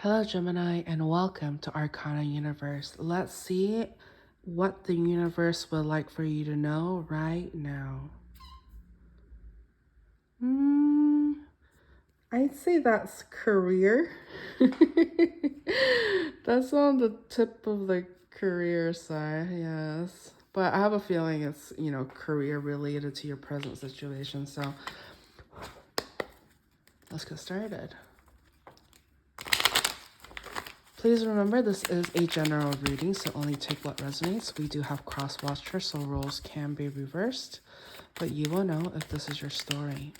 Hello, Gemini, and welcome to ArcanaUniverse. Let's see what the universe would like for you to know right now. I'd say that's career. That's on the tip of the career side, yes. But I have a feeling it's, career related to your present situation. So let's get started. Please remember this is a general reading, so only take what resonates. We do have cross watchers, so roles can be reversed, but you will know if this is your story.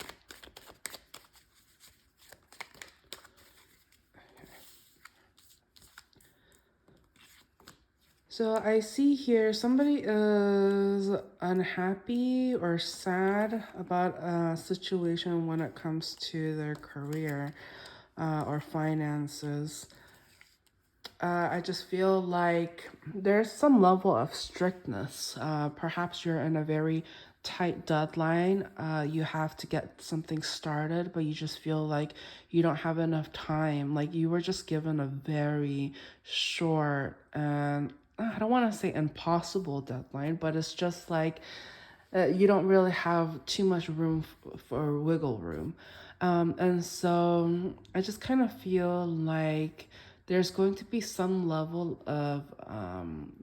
So I see here somebody is unhappy or sad about a situation when it comes to their career or finances. I just feel like there's some level of strictness. Perhaps you're in a very tight deadline. You have to get something started, but you just feel like you don't have enough time. Like you were just given a very short and I don't want to say impossible deadline, but it's just like you don't really have too much room for wiggle room. And so I just kind of feel like there's going to be some level of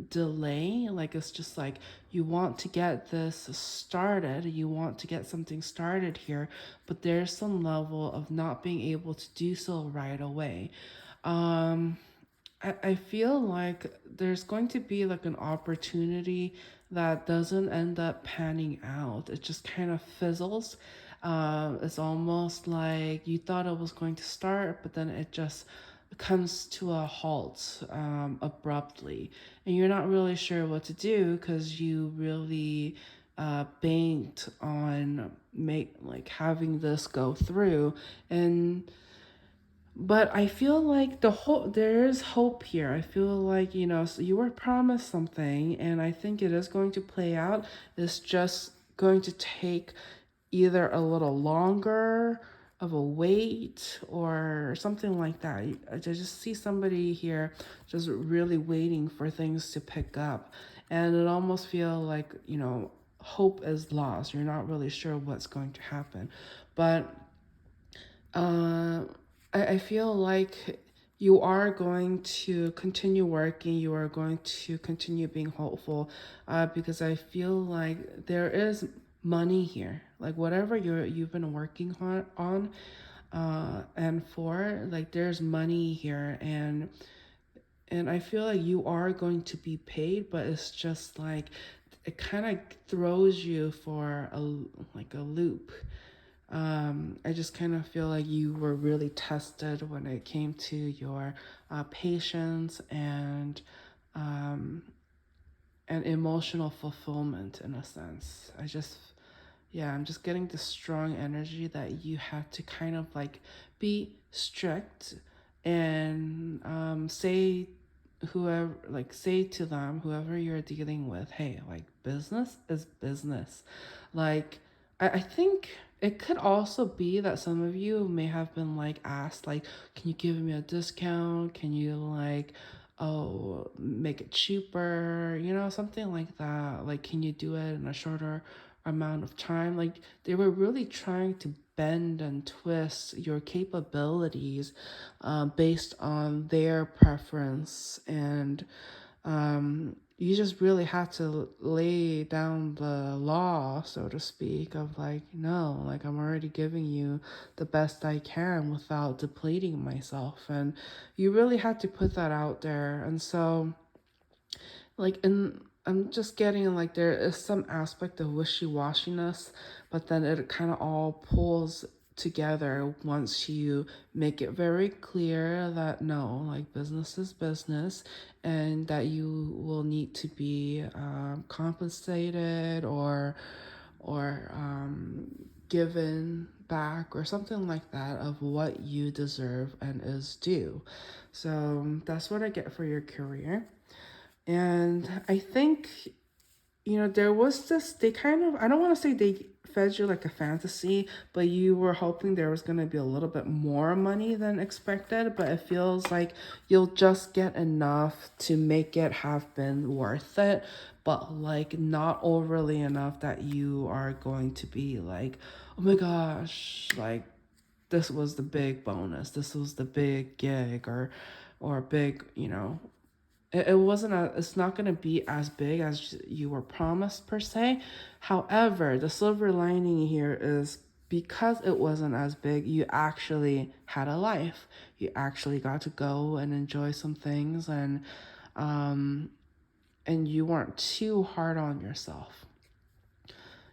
delay. Like it's just like you want to get this started, you want to get something started here, but there's some level of not being able to do so right away. I feel like there's going to be like an opportunity that doesn't end up panning out. It just kind of fizzles. It's almost like you thought it was going to start, but then it just comes to a halt abruptly. And you're not really sure what to do because you really banked on having this go through. But I feel like there is hope here. I feel like, so you were promised something, and I think it is going to play out. It's just going to take either a little longer of a wait or something like that. I just see somebody here just really waiting for things to pick up. And it almost feels like, hope is lost. You're not really sure what's going to happen. But uh, I feel like you are going to continue working, you are going to continue being hopeful, because I feel like there is money here. Like whatever you've been working on and for, like there's money here, and I feel like you are going to be paid, but it's just like it kind of throws you for a loop. I just kind of feel like you were really tested when it came to your patience um, and emotional fulfillment in a sense. I'm just getting this strong energy that you had to kind of like be strict and say to them, whoever you're dealing with, hey, like business is business. Like I think it could also be that some of you may have been like asked like, can you give me a discount, can you like make it cheaper, something like that. Like can you do it in a shorter amount of time? Like they were really trying to bend and twist your capabilities based on their preference, and you just really have to lay down the law, so to speak, of like, no, like I'm already giving you the best I can without depleting myself. And you really had to put that out there. And so I'm just getting like there is some aspect of wishy-washiness, but then it kind of all pulls together once you make it very clear that no, like business is business, and that you will need to be compensated or given back or something like that of what you deserve and is due. So that's what I get for your career. And I think there was this, they kind of, I don't want to say they fed you like a fantasy, but you were hoping there was going to be a little bit more money than expected, but it feels like you'll just get enough to make it have been worth it, but like not overly enough that you are going to be like, oh my gosh, like this was the big bonus, this was the big gig, or big, it wasn't it's not going to be as big as you were promised per se. However, the silver lining here is because it wasn't as big, you actually had a life. You actually got to go and enjoy some things, um and you weren't too hard on yourself.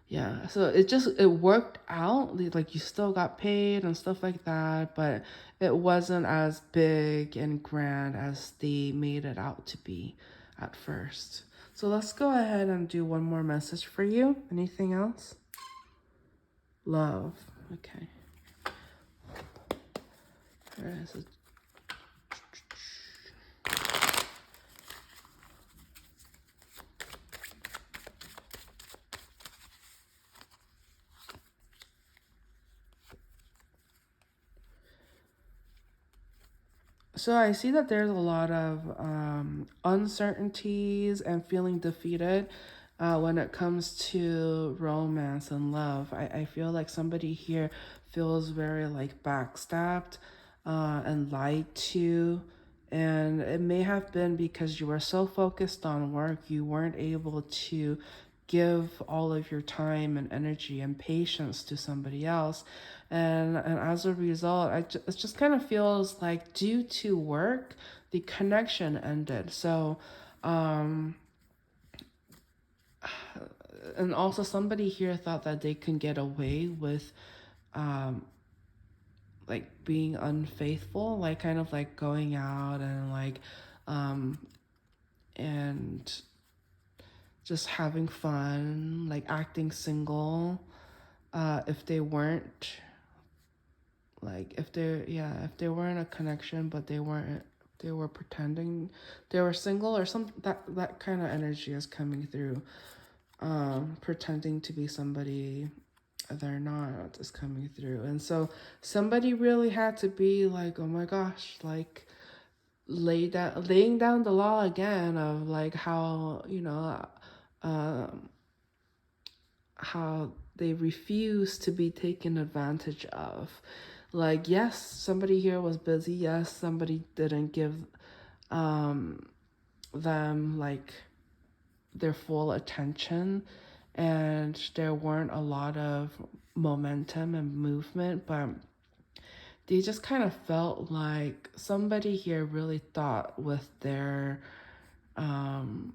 Yeah, so it worked out. Like you still got paid and stuff like that, but it wasn't as big and grand as they made it out to be at first. So let's go ahead and do one more message for you. Anything else? Love. Okay. All right, so I see that there's a lot of uncertainties and feeling defeated when it comes to romance and love. I feel like somebody here feels very like backstabbed and lied to. And it may have been because you were so focused on work, you weren't able to give all of your time and energy and patience to somebody else. And as a result, it just kind of feels like due to work, the connection ended. So, um, and also somebody here thought that they can get away with, um, like being unfaithful, like kind of like going out and like, um, and just having fun, like acting single, if they weren't like if they weren't a connection, but they were pretending they were single or some that kind of energy is coming through. Pretending to be somebody they're not is coming through. And so somebody really had to be like, oh my gosh, like laying down the law again of like how, um how they refuse to be taken advantage of. Like, yes, somebody here was busy. Yes, somebody didn't give um, them like their full attention, and there weren't a lot of momentum and movement, but they just kind of felt like somebody here really thought um,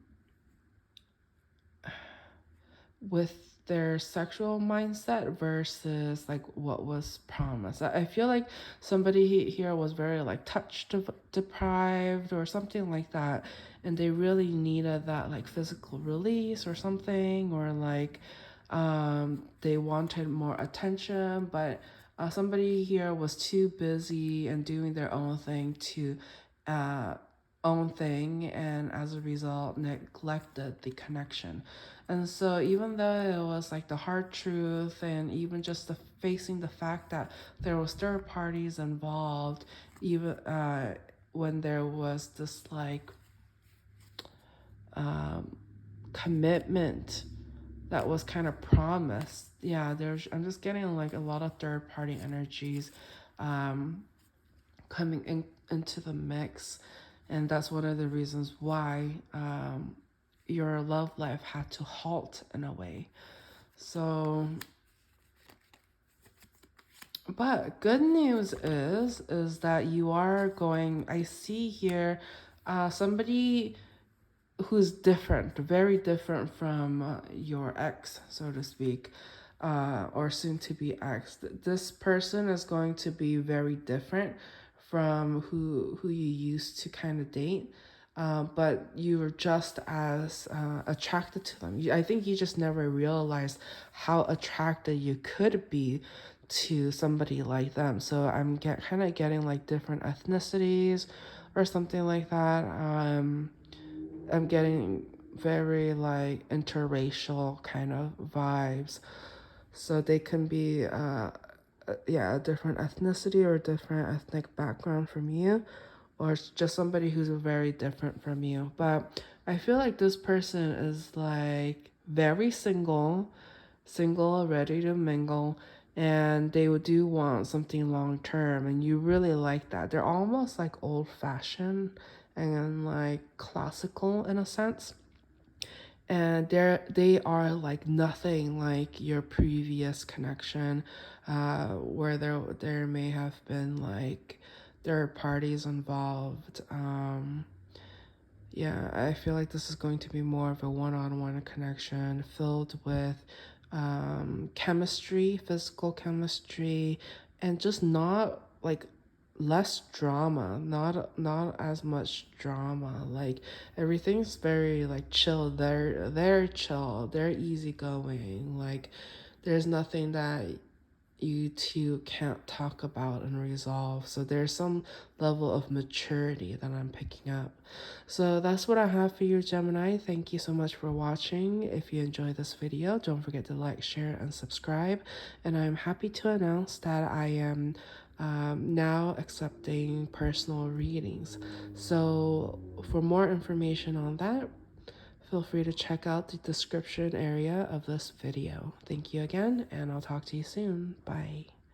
with their sexual mindset versus like what was promised. I feel like somebody here was very like deprived or something like that, and they really needed that like physical release or something, or like they wanted more attention, but somebody here was too busy and doing their own thing to uh, own thing, and as a result neglected the connection. And so even though it was like the hard truth, and even just facing the fact that there was third parties involved, even when there was this like um, commitment that was kind of promised. Yeah, I'm just getting like a lot of third party energies um, coming into the mix, and that's one of the reasons why your love life had to halt in a way. So, but good news is that you are going. I see here, somebody who's different, very different from your ex, so to speak, or soon to be ex. This person is going to be very different from who you used to kind of date. But you were just as attracted to them. I think you just never realized how attracted you could be to somebody like them. So I'm kind of getting like different ethnicities or something like that. I'm getting very like interracial kind of vibes. So they can be yeah, a different ethnicity or a different ethnic background from you, or it's just somebody who's very different from you. But I feel like this person is like very single, ready to mingle, and they would do want something long term, and you really like that. They're almost like old fashioned and like classical in a sense, and they are like nothing like your previous connection, where there may have been like third parties involved. Yeah, I feel like this is going to be more of a one-on-one connection filled with chemistry, physical chemistry, and just not like less drama, not as much drama. Like everything's very like chill. They're chill. They're easygoing. Like there's nothing that you two can't talk about and resolve. So there's some level of maturity that I'm picking up. So that's what I have for you, Gemini. Thank you so much for watching. If you enjoyed this video, don't forget to like, share, and subscribe. And I'm happy to announce that I am now accepting personal readings. So for more information on that, feel free to check out the description area of this video. Thank you again, and I'll talk to you soon. Bye.